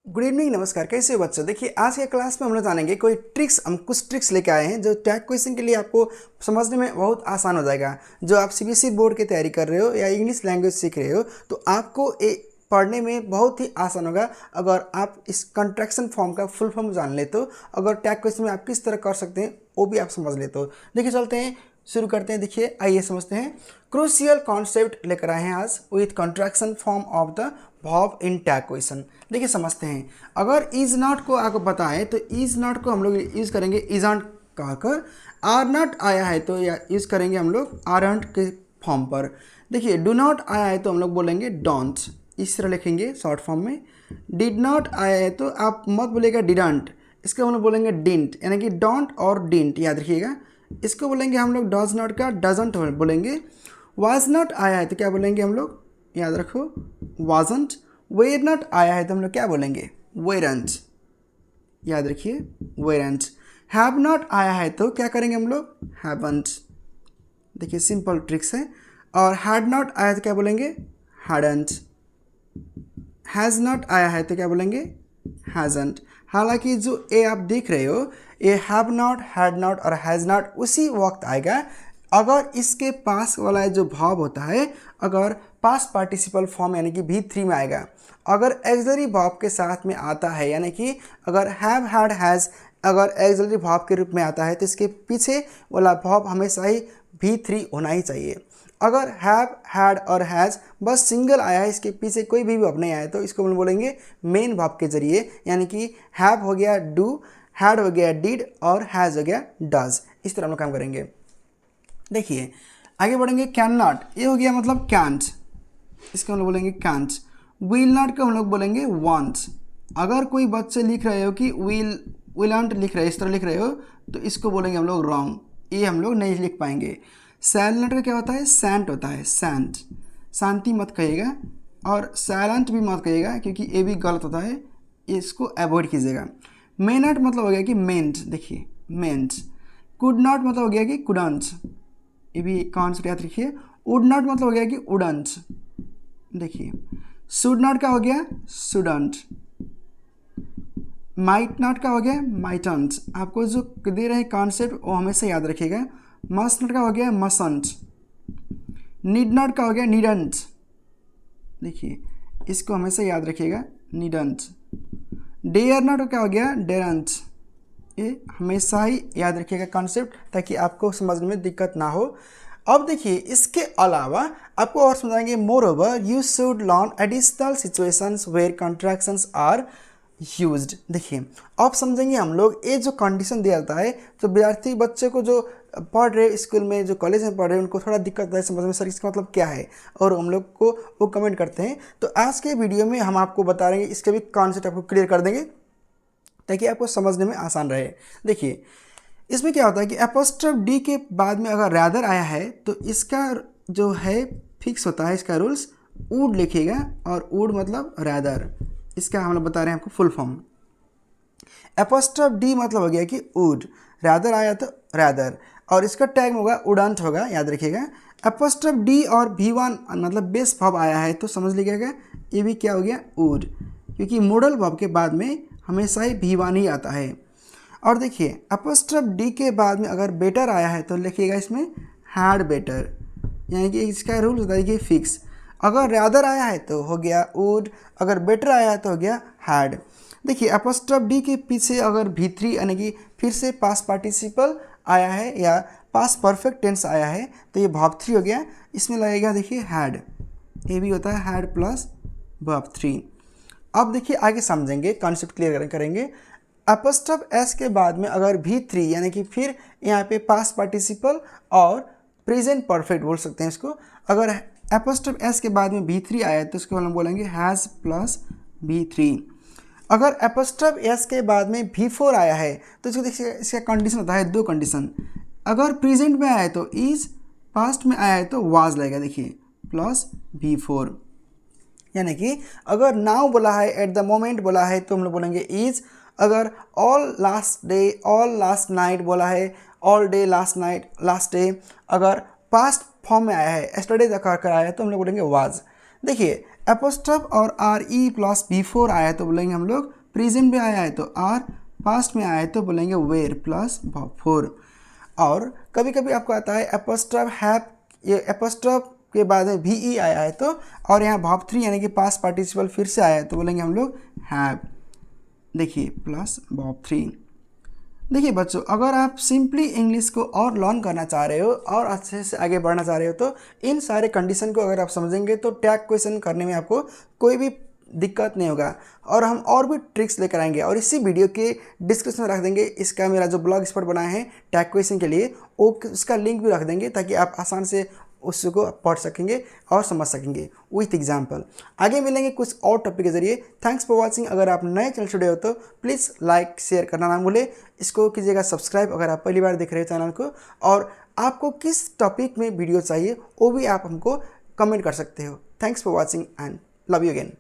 Good evening, नमस्कार। कैसे हो बच्चों? देखिए, आज के क्लास में हम लोग जानेंगे हम कुछ ट्रिक्स लेके आए हैं जो टैग क्वेश्चन के लिए आपको समझने में बहुत आसान हो जाएगा। जो आप सीबीएसई बोर्ड की तैयारी कर रहे हो या इंग्लिश लैंग्वेज सीख रहे हो तो आपको पढ़ने में बहुत ही आसान होगा अगर आप इस कंट्रैक्शन फॉर्म का फुल फॉर्म जान ले तो। अगर टैग क्वेश्चन में आप किस तरह कर सकते हैं वो भी आप समझ ले तो। देखिए, चलते हैं, शुरू करते हैं। देखिए, आइए समझते हैं। क्रूशियल कॉन्सेप्ट लेकर आए हैं आज with contraction form of the verb in tag question. देखिए, समझते हैं। अगर इज नॉट को आपको बताएं तो इज नॉट को हम लोग यूज़ करेंगे इजंट कहकर। आर नॉट आया है तो या यूज़ करेंगे हम लोग आरंट के फॉर्म पर। देखिए, डू नॉट आया है तो हम लोग बोलेंगे डोंट, इस तरह लिखेंगे शॉर्ट फॉर्म में। डिड नॉट आया है तो आप मत बोलेगा डिडंट, इसका हम लोग बोलेंगे डिंट, यानी कि डोंट और डिंट, याद रखिएगा। इसको बोलेंगे हम लोग डज नॉट का डजंट बोलेंगे। वाज नॉट आया है तो क्या बोलेंगे हम लोग, याद रखो, वाजंट। वेयर नॉट आया है तो हम लोग क्या बोलेंगे, वेरंट, याद रखिए, वेरंट। हैव नॉट आया है तो क्या करेंगे हम लोग, हैवंट। देखिए, सिंपल ट्रिक्स है। और हैड नॉट आया तो क्या बोलेंगे, हैडंट। हैज़ नॉट आया है तो क्या बोलेंगे, हैजंट। हालांकि जो ए आप देख रहे हो ये हैव नॉट, हैड नॉट और हैज़ नॉट उसी वक्त आएगा अगर इसके पास वाला जो भाव होता है अगर पास्ट पार्टिसिपल फॉर्म यानी कि V3 में आएगा। अगर एक्सिलरी भाव के साथ में आता है यानी कि अगर हैव, हैड, हैज़ अगर एक्सिलरी भाव के रूप में आता है तो इसके पीछे वाला भाव हमेशा ही V3 होना ही चाहिए। अगर हैव, हैड और हैज़ बस सिंगल आया है, इसके पीछे कोई भी भाव नहीं आया तो इसको हम बोलेंगे मेन भाव के जरिए, यानी कि हैव हो गया डू, हैड हो गया डिड और हैज़ हो गया डज। इस तरह हम लोग काम करेंगे। देखिए, आगे बढ़ेंगे। कैन नॉट, ये हो गया मतलब कैंट, इसको हम लोग बोलेंगे कैंट। विल नॉट को हम लोग बोलेंगे वांट। अगर कोई बच्चे लिख रहे हो कि विल नॉट लिख रहे हो, इस तरह लिख रहे हो तो इसको बोलेंगे हम लोग रॉन्ग, ये हम लोग नहीं लिख पाएंगे। सैल नॉट का क्या होता है, सैंट होता है, सैंट। शांति मत कहिएगा और साइलेंट भी मत कहिएगा क्योंकि ये भी गलत होता है, इसको अवॉइड कीजिएगा। मे नॉट मतलब हो गया कि मेंट, देखिए मेंट। कुड नॉट मतलब हो गया कि कुडंट, ये भी कॉन्सेप्ट याद रखिए। वुड नॉट मतलब हो गया कि वुडंट, देखिए। शुड नॉट का हो गया शुडंट। माइट नॉट का हो गया माइटंट। आपको जो दे रहे हैं कॉन्सेप्ट वो हमेशा याद रखिएगा। मस्ट नॉट का हो गया मसंट। नीड नॉट का हो गया नीडंट, देखिए इसको हमेशा याद रखिएगा, नीडंट। डेयर नॉट का हो गया डेरंट, ये हमेशा ही याद रखिएगा कॉन्सेप्ट ताकि आपको समझने में दिक्कत ना हो। अब देखिए, इसके अलावा आपको और समझाएंगे। Moreover you should learn additional situations where contractions are used. देखिए, अब समझेंगे हम लोग ये जो कंडीशन दिया जाता है तो विद्यार्थी बच्चे को जो पढ़ रहे स्कूल में, जो कॉलेज में पढ़ रहे हैं, उनको थोड़ा दिक्कत होता है समझ में, सर इसका मतलब क्या है, और हम लोग को वो कमेंट करते हैं। तो आज के वीडियो में हम आपको बता रहे हैं, इसके भी कॉन्सेप्ट आपको क्लियर कर देंगे ताकि आपको समझने में आसान रहे। देखिए, इसमें क्या होता है कि एपोस्ट्रोफ डी के बाद में अगर रैदर आया है तो इसका जो है फिक्स होता है, इसका रूल्स वुड लिखिएगा और वुड मतलब रैदर, इसका हम लोग बता रहे हैं आपको फुल फॉर्म। एपोस्ट्रोफ डी मतलब हो गया कि वुड, रैदर आया तो रैदर और इसका टैग होगा वुडंट होगा, याद रखिएगा। एपोस्ट्रोफ डी और V1 मतलब बेस वर्ब आया है तो समझ लीजिएगा ये भी क्या हो गया, वुड, क्योंकि मॉडल वर्ब के बाद में हमेशा ही V1 ही आता है। और देखिए, एपोस्ट्रोफ डी के बाद में अगर बेटर आया है तो लिखिएगा इसमें हैड बेटर, यानी कि इसका रूल होता है कि फिक्स। अगर रैदर आया है तो हो गया वुड, अगर बेटर आया है तो हो गया हैड। देखिए, एपोस्ट्रोफ डी के पीछे अगर V3 यानी कि फिर से पास्ट पार्टिसिपल आया है या पास्ट परफेक्ट टेंस आया है तो ये वर्ब 3 हो गया, इसमें लगेगा देखिए हैड, ये भी होता है हैड प्लस वर्ब 3। अब देखिए आगे समझेंगे, कॉन्सेप्ट क्लियर करेंगे। एपोस्ट्रोफ एस के बाद में अगर V3 यानी कि फिर यहाँ पे पास्ट पार्टिसिपल और प्रेजेंट परफेक्ट बोल सकते हैं इसको, अगर एपोस्ट्रोफ एस के बाद में V3 आया तो इसको हम बोलेंगे हैज़ प्लस V3। अगर एपोस्ट्रोफ एस के बाद में V4 आया है तो इसको देखिए, इसका कंडीशन होता है दो कंडीशन। अगर प्रेजेंट में आया है तो इज, पास्ट में आया है तो वाज लगेगा, देखिए प्लस V4। यानी कि अगर नाउ बोला है, एट द मोमेंट बोला है तो हम लोग बोलेंगे इज। अगर all last day, all last night बोला है, all day last night last day. अगर पास्ट फॉर्म में आया है, एस्टरडे तक कर आया है तो हम लोग बोलेंगे वाज। देखिए, एपोस्ट्रफ और आर ई प्लस बिफोर आया है तो बोलेंगे हम लोग प्रेजेंट में आया है तो आर, पास्ट में आया है तो बोलेंगे वेयर प्लस फोर। और कभी कभी आपको आता है एपोस्ट्रफ हैव, ये एपोस्ट्रफ के बाद में भी ई आया है तो, और यहाँ वर्ब 3 यानी कि पास्ट पार्टिसिपल फिर से आया है तो बोलेंगे हम लोग हैव, देखिए प्लस वर्ब 3। देखिए बच्चों, अगर आप सिंपली इंग्लिश को और लर्न करना चाह रहे हो और अच्छे से आगे बढ़ना चाह रहे हो तो इन सारे कंडीशन को अगर आप समझेंगे तो टैग क्वेश्चन करने में आपको कोई भी दिक्कत नहीं होगा। और हम और भी ट्रिक्स लेकर आएंगे और इसी वीडियो के डिस्क्रिप्शन में रख देंगे इसका मेरा जो ब्लॉग स्पॉट बना है टैग क्वेश्चन के लिए, वो उसका लिंक भी रख देंगे ताकि आप आसान से उसको पढ़ सकेंगे और समझ सकेंगे विथ एग्जाम्पल। आगे मिलेंगे कुछ और टॉपिक के जरिए। Thanks for watching. अगर आप नए चैनल जुड़े हो तो प्लीज़ लाइक शेयर करना ना भूलें। इसको कीजिएगा सब्सक्राइब अगर आप पहली बार देख रहे हो चैनल को। और आपको किस टॉपिक में वीडियो चाहिए वो भी आप हमको कमेंट कर सकते हो। Thanks for watching and love you again.